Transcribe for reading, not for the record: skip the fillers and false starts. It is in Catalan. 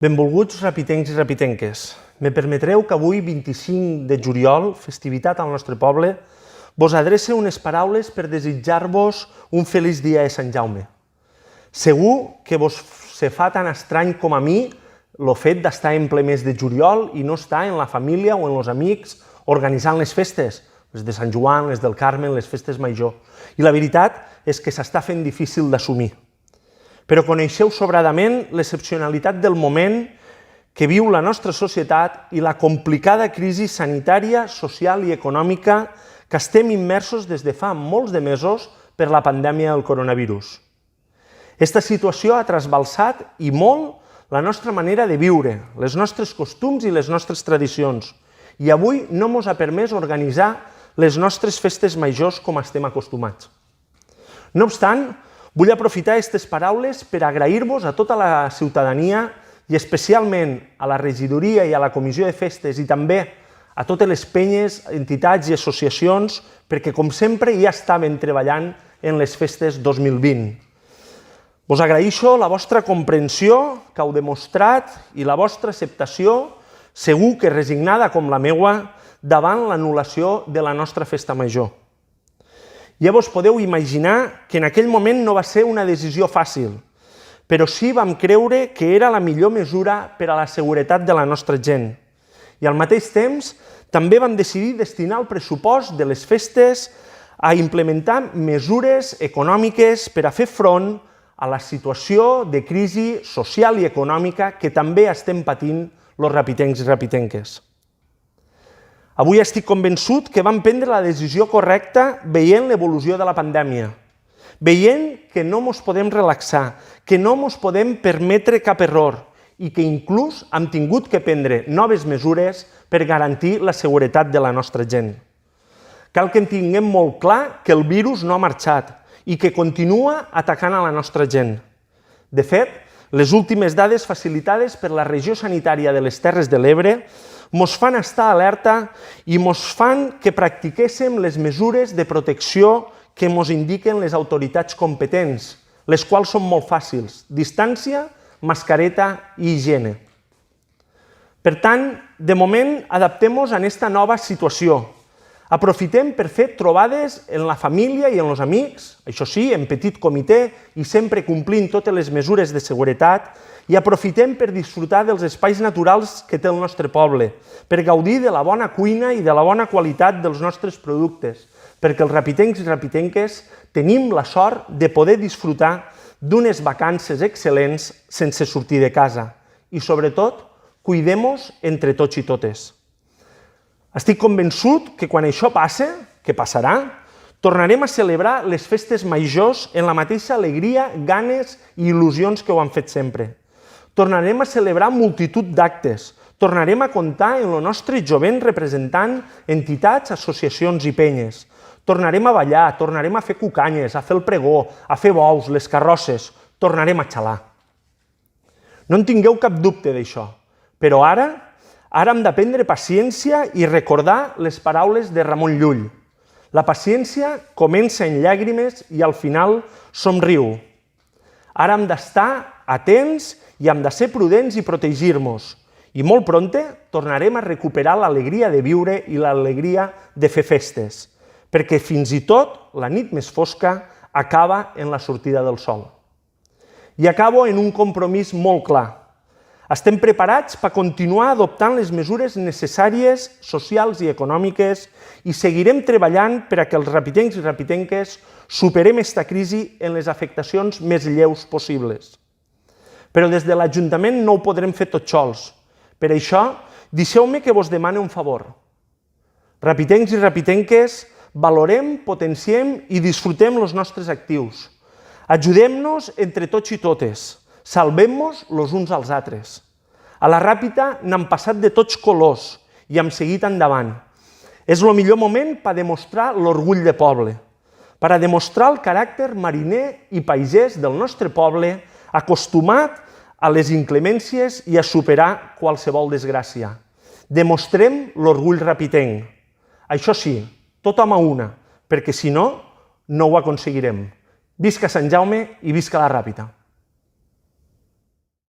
Benvolguts rapitencs i rapitenques. Me permetreu que avui, 25 de juliol, festivitat al nostre poble, vos adrece unes paraules per desitjar-vos un feliç dia de Sant Jaume. Segur que vos se fa tan estrany com a mi el fet d'estar en ple mes de juliol i no estar en la família o en els amics organitzant les festes, les de Sant Joan, les del Carme, les festes major. I la veritat és que s'està fent difícil d'assumir. Però coneixeu sobradament l'excepcionalitat del moment que viu la nostra societat i la complicada crisi sanitària, social i econòmica que estem immersos des de fa molts de mesos per la pandèmia del coronavirus. Esta situació ha trasbalsat i molt la nostra manera de viure, els nostres costums i les nostres tradicions, i avui no ens ha permès organitzar les nostres festes majors com estem acostumats. No obstant, vull aprofitar aquestes paraules per agrair-vos a tota la ciutadania i especialment a la regidoria i a la comissió de festes i també a totes les penyes, entitats i associacions perquè, com sempre, ja estaven treballant en les festes 2020. Vos agraeixo la vostra comprensió que heu demostrat i la vostra acceptació, segur que resignada com la meua, davant l'anul·lació de la nostra festa major. Ja vos podeu imaginar que en aquell moment no va ser una decisió fàcil, però sí vam creure que era la millor mesura per a la seguretat de la nostra gent. I al mateix temps també vam decidir destinar el pressupost de les festes a implementar mesures econòmiques per a fer front a la situació de crisi social i econòmica que també estem patint els rapitencs i rapitenques. Avui estic convençut que vam prendre la decisió correcta veient l'evolució de la pandèmia, veient que no ens podem relaxar, que no ens podem permetre cap error i que inclús hem tingut que prendre noves mesures per garantir la seguretat de la nostra gent. Cal que en tinguem molt clar que el virus no ha marxat i que continua atacant a la nostra gent. De fet, les últimes dades facilitades per la regió sanitària de les Terres de l'Ebre ens fan estar alerta i ens fan que practiquéssim les mesures de protecció que ens indiquen les autoritats competents, les quals són molt fàcils: distància, mascareta i higiene. Per tant, de moment, adaptem-nos a aquesta nova situació. Aprofitem per fer trobades en la família i en els amics, això sí, en petit comitè i sempre complint totes les mesures de seguretat, i aprofitem per disfrutar dels espais naturals que té el nostre poble, per gaudir de la bona cuina i de la bona qualitat dels nostres productes, perquè els rapitencs i rapitenques tenim la sort de poder disfrutar d'unes vacances excel·lents sense sortir de casa. I, sobretot, cuidem-nos entre tots i totes. Estic convençut que quan això passe, que passarà, tornarem a celebrar les festes majors en la mateixa alegria, ganes i il·lusions que ho han fet sempre. Tornarem a celebrar multitud d'actes, tornarem a comptar en el nostre jovent representant entitats, associacions i penyes. Tornarem a ballar, tornarem a fer cucanyes, a fer el pregó, a fer bous, les carrosses, tornarem a xalar. No en tingueu cap dubte d'això, però ara hem d'aprendre paciència i recordar les paraules de Ramon Llull. La paciència comença en llàgrimes i al final somriu. Ara hem d'estar atents i hem de ser prudents i protegir-nos. I molt prompte tornarem a recuperar l'alegria de viure i l'alegria de fer festes, perquè fins i tot la nit més fosca acaba en la sortida del sol. I acabo en un compromís molt clar. Estem preparats per continuar adoptant les mesures necessàries, socials i econòmiques i seguirem treballant per a que els rapitencs i rapitenques superem aquesta crisi en les afectacions més lleus possibles. Però des de l'Ajuntament no ho podrem fer tots sols. Per això, deixeu-me que vos demane un favor. Rapitencs i rapitenques, valorem, potenciem i disfrutem els nostres actius. Ajudem-nos entre tots i totes. Salvem-nos els uns als altres. A la Ràpita n'hem passat de tots colors i hem seguit endavant. És el millor moment per demostrar l'orgull de poble, per a demostrar el caràcter mariner i pagès del nostre poble, acostumat a les inclemències i a superar qualsevol desgràcia. Demostrem l'orgull rapitenc. Això sí, tothom a una, perquè si no, no ho aconseguirem. Visca Sant Jaume i visca la Ràpita!